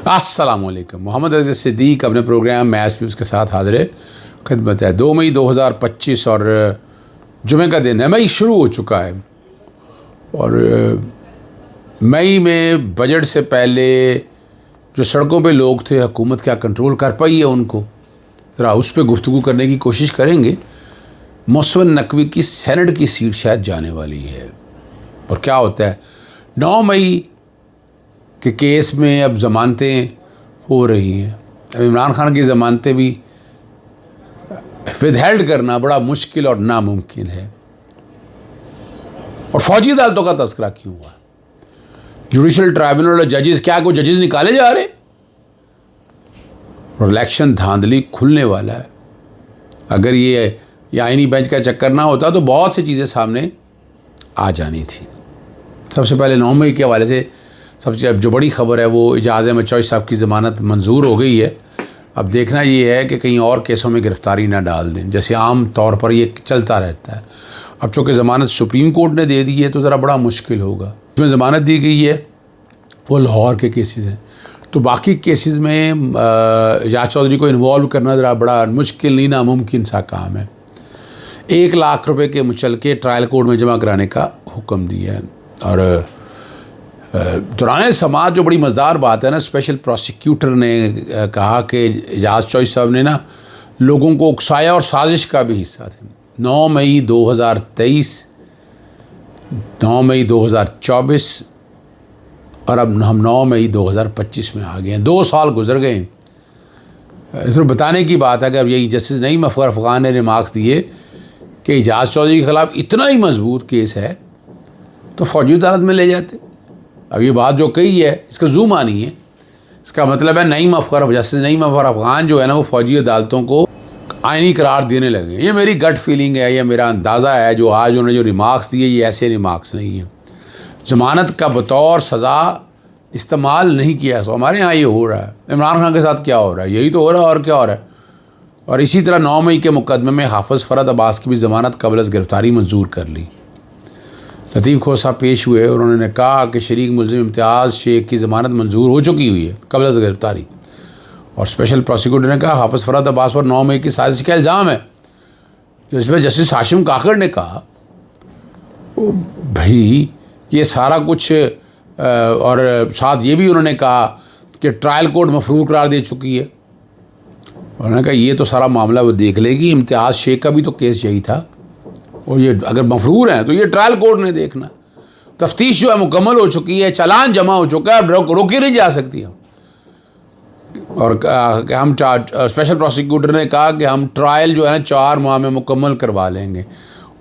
अस्सलामुअलैकुम। मोहम्मद अज़ीज़ सिद्दीक अपने programme match news के साथ हाज़िर खिदमत है। 2 मई 2025 और जुमे का दिन है। मई शुरू हो चुका है और मई में बजट से पहले जो सड़कों पे लोग थे, हुकूमत क्या कंट्रोल कर पाई है उनको, ज़रा उस पर गुफ्तगू करने की कोशिश करेंगे। मोहसिन नकवी की सेनेट की सीट शायद जाने वाली है और क्या होता है 9 मई के केस में अब ज़मानतें हो रही हैं। अब इमरान खान की ज़मानतें भी विदहेल्ड करना बड़ा मुश्किल और नामुमकिन है। और फौजी अदालतों का तस्करा क्यों हुआ? जुडिशल ट्राइब्यूनल और जजेस, क्या कोई जजेस निकाले जा रहे? और इलेक्शन धांधली खुलने वाला है। अगर ये आईनी बेंच का चक्कर ना होता तो बहुत सी चीज़ें सामने आ जानी थी। सबसे पहले 9 मई के हवाले से सबसे जो बड़ी खबर है वो एजाज़ अहमद चौधरी साहब की ज़मानत मंजूर हो गई है। अब देखना ये है कि कहीं और केसों में गिरफ्तारी ना डाल दें, जैसे आम तौर पर ये चलता रहता है। अब चूँकि ज़मानत सुप्रीम कोर्ट ने दे दी है तो ज़रा बड़ा मुश्किल होगा। इसमें ज़मानत दी गई है वो लाहौर के केसेस हैं, तो बाकी केसेस में एजाज़ चौधरी को इन्वॉल्व करना ज़रा बड़ा मुश्किल नहीं नामुमकिन सा काम है। 1 लाख रुपए के मुचलके ट्रायल कोर्ट में जमा कराने का हुक्म दिया है। और दौरान समाज जो बड़ी मज़ेदार बात है ना, स्पेशल प्रोसिक्यूटर ने कहा कि एजाज़ चौधरी साहब ने ना लोगों को उकसाया और साजिश का भी हिस्सा थे। 9 मई 2023, 9 मई 2024 और अब हम 9 मई 2025 में आ गए हैं। 2 साल गुजर गए। इसमें बताने की बात है कि अब यही जस्टिस नईम अफ़गान ने रिमार्क्स दिए कि एजाज़ चौधरी के ख़िलाफ़ इतना ही मजबूत केस है तो फौजी अदालत में ले जाते। अब ये बात जो कही है इसका जूम आनी है। इसका मतलब है जस्टिस नईम अफ़गान जो है ना वो फौजी अदालतों को आईनी करार देने लगे। ये मेरी गट फीलिंग है, ये मेरा अंदाज़ा है। जो आज उन्होंने जो रिमार्क्स दिए ये ऐसे रिमार्क्स नहीं हैं। ज़मानत का बतौर सज़ा इस्तेमाल नहीं किया। सो हमारे यहाँ ये हो रहा है। इमरान खान के साथ क्या हो रहा है? यही तो हो रहा है और क्या हो रहा है। और इसी तरह 9 मई के मुकदमे में हाफ़िज़ फ़रहद अब्बास की भी ज़मानत क़ब्ल अज़ गिरफ़्तारी मंजूर कर ली। लतीफ़ खोसा पेश हुए और उन्होंने कहा कि शरीक मुलज़िम इम्तियाज़ शेख की ज़मानत मंजूर हो चुकी हुई है क़ब्ल अज़ गिरफ़्तारी। और स्पेशल प्रोसिक्यूटर ने कहा हाफ़िज़ फ़रहद अब्बास पर 9 मई की साजिश का इल्ज़ाम है। जो इसमें जस्टिस हाशिम काकड़ ने कहा भाई ये सारा कुछ और साथ ये भी उन्होंने कहा कि ट्रायल कोर्ट मफरूर करार दे चुकी है। उन्होंने कहा ये तो सारा मामला वो देख लेगी। इम्तियाज़ शेख का भी तो केस यही था और ये अगर मफरूर हैं तो ये ट्रायल कोर्ट ने देखना। तफ्तीश जो है मुकम्मल हो चुकी है, चालान जमा हो चुका है, अब रोकी नहीं जा सकती हम। और हम स्पेशल प्रोसिक्यूटर ने कहा कि हम ट्रायल जो है ना 4 माह में मुकम्मल करवा लेंगे।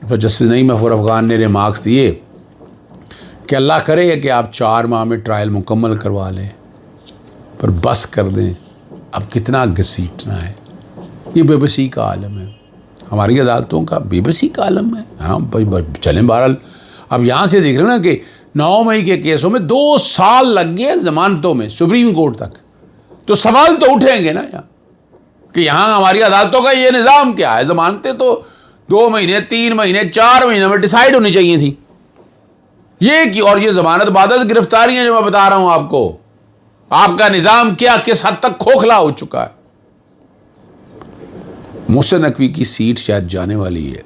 फिर जस्टिस नईम अफ़गान ने रिमार्क्स दिए कि अल्लाह करे कि आप 4 माह में ट्रायल मुकम्मल करवा लें, पर बस कर दें। अब कितना घसीटना है। ये बेबसी का आलम है, हमारी अदालतों का बेबसी का आलम है। हाँ भाई चलें। बहरहाल अब यहाँ से देख रहे हैं ना कि 9 मई के केसों में 2 साल लग गए ज़मानतों में सुप्रीम कोर्ट तक। तो सवाल तो उठेंगे ना यहाँ कि यहाँ हमारी अदालतों का ये निज़ाम क्या है। ज़मानतें तो 2 महीने 3 महीने 4 महीने में डिसाइड होनी चाहिए थी। ये की और ये ज़मानत बाद गिरफ्तारियाँ जो मैं बता रहा हूँ आपको, आपका निज़ाम क्या किस हद तक खोखला हो चुका है। मोहसिन नकवी की सीट शायद जाने वाली है।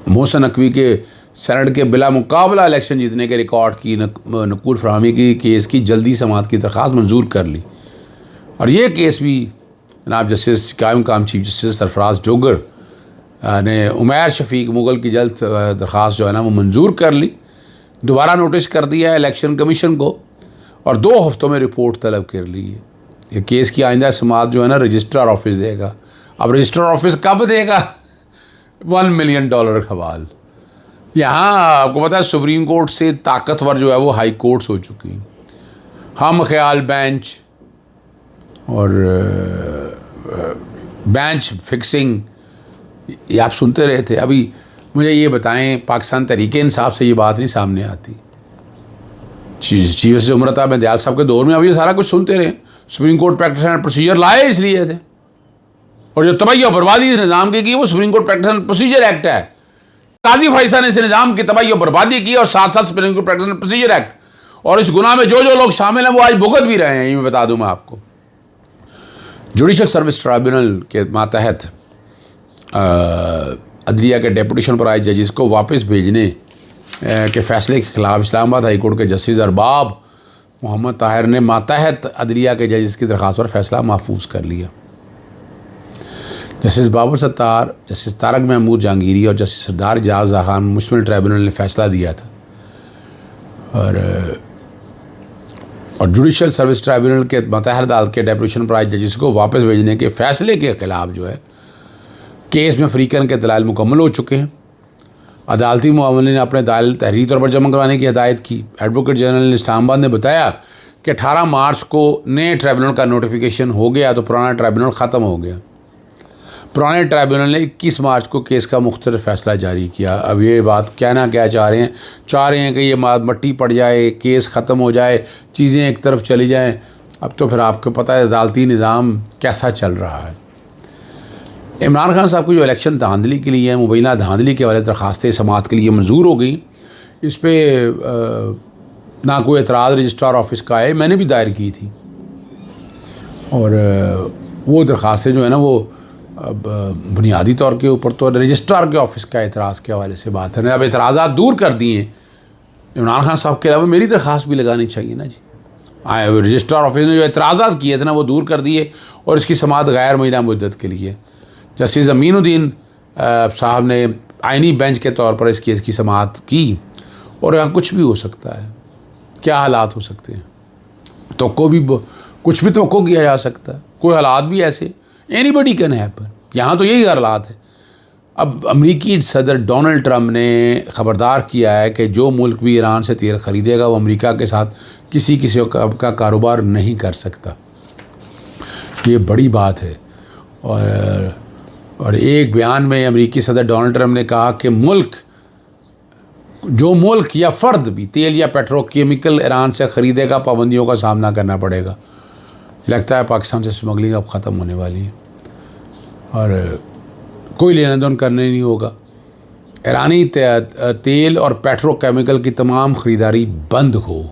मोहसिन नकवी के सेनेट के बिला मुकाबला इलेक्शन जीतने के रिकॉर्ड की नकूल फरहमी की केस की जल्दी समाअत की दरख्वास्त मंजूर कर ली। और ये केस भी जनाब जस्टिस कायम काम चीफ जस्टिस सरफराज जोगर ने उमैर शफीक मुगल की जल्द दरख्वास्त जो है ना वो मंजूर कर ली। दोबारा नोटिस कर दिया है इलेक्शन कमीशन को और 2 हफ्तों में रिपोर्ट तलब कर ली है। ये केस की आइंदा समाअत जो है ना रजिस्ट्रार ऑफिस देगा। अब रजिस्ट्रार ऑफिस कब देगा? $1 मिलियन सवाल। यहाँ आपको पता है सुप्रीम कोर्ट से ताकतवर जो है वो हाई कोर्ट्स हो चुकी हैं। हम ख्याल बेंच और बेंच फिक्सिंग ये आप सुनते रहे थे। अभी मुझे ये बताएं, पाकिस्तान तहरीक इंसाफ से ये बात नहीं सामने आती। चीफ जस्टिस उमर में दयाल साहब के दौर में अभी ये सारा कुछ सुनते रहे। Supreme court practice and procedure लाए इसलिए थे और जो तबाही और बर्बादी इस निज़ाम की वो supreme court practice and procedure act है। काजी फैसल ने इस निज़ाम की तबाही और बर्बादी की और साथ साथ supreme court practice and procedure act और इस गुनाह में जो जो लोग शामिल हैं वो आज भुगत भी रहे हैं। ये मैं बता दूं मैं आपको। जुडिशल सर्विस ट्राइब्यूनल के मातहत अदलिया के डेपुटेशन पर आए जजेस को वापस भेजने के फैसले के खिलाफ इस्लामाबाद हाई कोर्ट के जस्टिस अरबाब मोहम्मद ताहिर ने मातहत अदलिया के जजेस की दरख्वास्त पर फैसला महफूज कर लिया। जस्टिस बाबर सत्तार, जस्टिस तारक महमूद जहांगीरी और जस्टिस सरदार एजाज खान मुश्तमिल ट्राइब्यूनल ने फैसला दिया था और जुडिशल सर्विस ट्राइब्यूनल के मुतहर अदालत के डेपुटेशन पर आए जजेस को वापस भेजने के फैसले के खिलाफ जो है केस में फ़रीक़न के दलाइल मुकम्मल हो चुके हैं। अदालती मामले ने अपने दलाइल तहरीरी तौर पर जमा करवाने की हिदायत की। एडवोकेट जनरल इस्लामाबाद ने बताया कि 18 मार्च को नए ट्राइब्यूनल का नोटिफिकेशन हो गया तो पुराना ट्राइब्यूनल ख़त्म हो गया। पुराने ट्राइब्यूनल ने 21 मार्च को केस का मुख्तलिफ फ़ैसला जारी किया। अब ये बात कहना क्या चाह रहे हैं कि ये मट्टी पड़ जाए, केस ख़त्म हो जाए, चीज़ें एक तरफ चली जाएं। अब तो फिर आपको पता है अदालती निज़ाम कैसा चल रहा है। इमरान खान साहब की जो इलेक्शन धांधली के लिए मुबैना धांधली के वाले दरख्वास्तें समाअत के लिए मंजूर हो गई, इस पर ना कोई एतराज़ रजिस्ट्रार ऑफिस का है, मैंने भी दायर की थी। और वो दरख्वास्तें जो है ना वो अब बुनियादी तौर के ऊपर तो रजिस्ट्रार के ऑफिस का एतराज़ के हवाले से बात है। अब एतराज़ात दूर कर दिए इमरान खान साहब के अलावा मेरी दरख्वास्त भी लगानी चाहिए ना जी। रजिस्ट्रार ऑफिस ने जो एतराज़ात किए थे ना वो दूर कर दिए और इसकी समाअत गैर महीना मुद्दत के लिए जस्टिस अमीनुद्दीन साहब ने आइनी बेंच के तौर पर इस केस की समाअत की। और यहाँ कुछ भी हो सकता है, क्या हालात हो सकते हैं तो कुछ भी तो किया जा सकता है। कोई हालात भी ऐसे एनीबडी कैन हैपन। यहाँ तो यही हालात है। अब अमेरिकी सदर डोनाल्ड ट्रंप ने ख़बरदार किया है कि जो मुल्क भी ईरान से तेल ख़रीदेगा वो अमेरिका के साथ किसी का कारोबार नहीं कर सकता। ये बड़ी बात है। और एक बयान में अमेरिकी सदर डोनाल्ड ट्रंप ने कहा कि जो मुल्क या फ़र्द भी तेल या पेट्रोकेमिकल ईरान से ख़रीदेगा पाबंदियों का सामना करना पड़ेगा। लगता है पाकिस्तान से स्मगलिंग अब ख़त्म होने वाली है और कोई लेना देन करने नहीं होगा। ईरानी तेल और पेट्रोकेमिकल की तमाम ख़रीदारी बंद हो।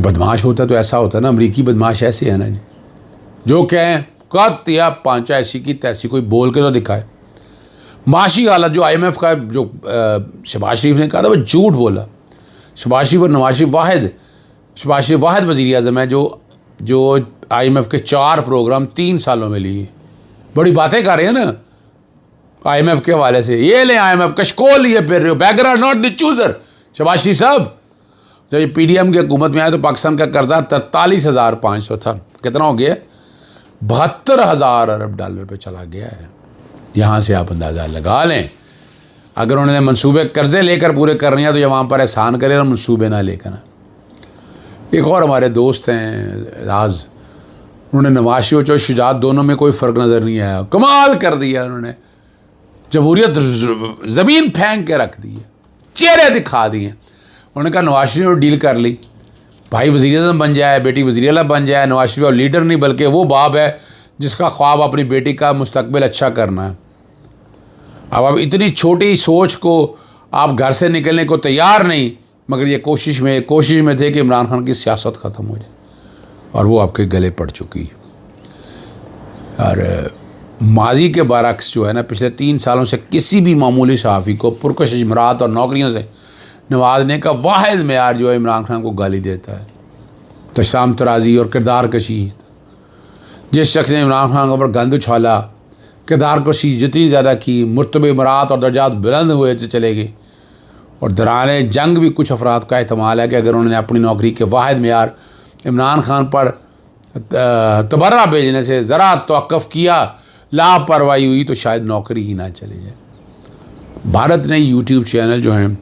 बदमाश होता तो ऐसा होता ना, अमरीकी बदमाश ऐसे है ना जी, जो कहें कत या पांचा ऐसी की तैसी, कोई बोल के तो दिखाए। माशी हालत जो IMF का जो शहबाज शरीफ ने कहा था वो झूठ बोला। शहबाज शरीफ और नवाज शरीफ वाहिद वज़ीर आज़म है जो IMF के 4 प्रोग्राम 3 सालों में लिए। बड़ी बातें कर रहे हैं ना IMF के हवाले से। ये ले IMF कशकोल लिए फिर रहे हो, bagger not the chooser. Shahbaz शरीफ साहब जब ये PDM की हुकूमत में आए तो पाकिस्तान का कर्जा 43,500 था, कितना हो गया? 72,000 अरब डॉलर पे चला गया है। यहाँ से आप अंदाज़ा लगा लें। अगर उन्होंने मंसूबे कर्जे लेकर पूरे करने हैं तो ये वहाँ पर एहसान करें और मंसूबे ना लेकर। एक और हमारे दोस्त हैं राज, उन्होंने नवाज शरीफ और शुजात दोनों में कोई फ़र्क नज़र नहीं आया, कमाल कर दिया उन्होंने। जमहूरियत ज़मीन फेंक के रख दी है, चेहरे दिखा दिए। उन्होंने कहा नवाज शरीफ और डील कर ली, भाई वज़ीर आज़म बन जाए, बेटी वज़ीर आला बन जाए। नवाज शरीफ और लीडर नहीं बल्कि वो बाप है जिसका ख्वाब अपनी बेटी का मुस्तकबिल अच्छा करना है। अब इतनी छोटी सोच को आप घर से निकलने को तैयार नहीं, मगर ये कोशिश में थे कि इमरान खान की सियासत ख़त्म हो जाए और वो आपके गले पड़ चुकी है। और माजी के बरक्स जो है ना, पिछले 3 सालों से किसी भी मामूली सहाफ़ी को पुरकश इजमरात और नौकरियों से नवाजने का वाहिद मेयार जो है इमरान खान को गाली देता है। तशाम तराजी और किरदार कशी। जिस शख्स ने इमरान खान के ऊपर गंद उछाला, किरदार कशी जितनी ज़्यादा की, मुर्तबे इमरात और दर्जात बुलंद हुए चले गए। और दौरान जंग भी कुछ अफराद का एहतमाल है कि अगर उन्होंने अपनी नौकरी के वाहिद मेयार इमरान खान पर तबर्रा भेजने से ज़रा तवक्कुफ़ किया, लापरवाही हुई, तो शायद नौकरी ही ना चली जाए। भारत ने यूट्यूब चैनल जो हैं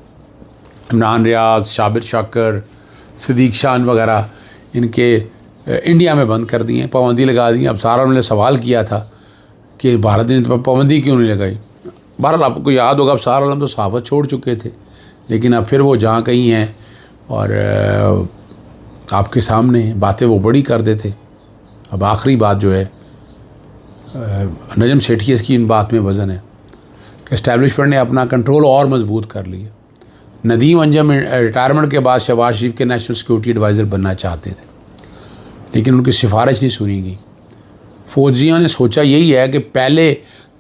इमरान रियाज, शाबिर शाकर, सदीक शान वगैरह, इनके इंडिया में बंद कर दिए, पाबंदी लगा दी। अब सारा उन्होंने सवाल किया था कि भारत ने पाबंदी क्यों नहीं लगाई। बहरहाल आपको याद होगा अब सारा आलम तो सहाफ़त छोड़ चुके थे, लेकिन अब फिर वो जहाँ कहीं हैं और आपके सामने बातें वो बड़ी कर देते। अब आखिरी बात जो है नजम सेठिया की इन बात में वज़न है कि इस्टेब्लिशमेंट ने अपना कंट्रोल और मजबूत कर लिया। नदीम अंजम रिटायरमेंट के बाद शहबाज शरीफ के नेशनल सिक्योरिटी एडवाइज़र बनना चाहते थे, लेकिन उनकी सिफारिश नहीं सुनी गई। फौजियों ने सोचा यही है कि पहले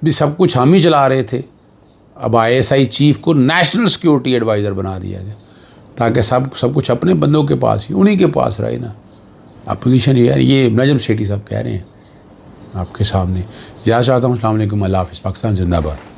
भी सब कुछ हम ही चला रहे थे, अब ISI चीफ को नेशनल सिक्योरिटी एडवाइज़र बना दिया गया ताकि सब कुछ अपने बंदों के पास ही, उन्हीं के पास रहे ना। अपोजिशन ये नजम सेठी साहब कह रहे हैं आपके सामने। इजाज़त चाहता हूँ। अस्सलाम वालेकुम, अल्लाह हाफ़िज़। पाकिस्तान जिंदाबाद।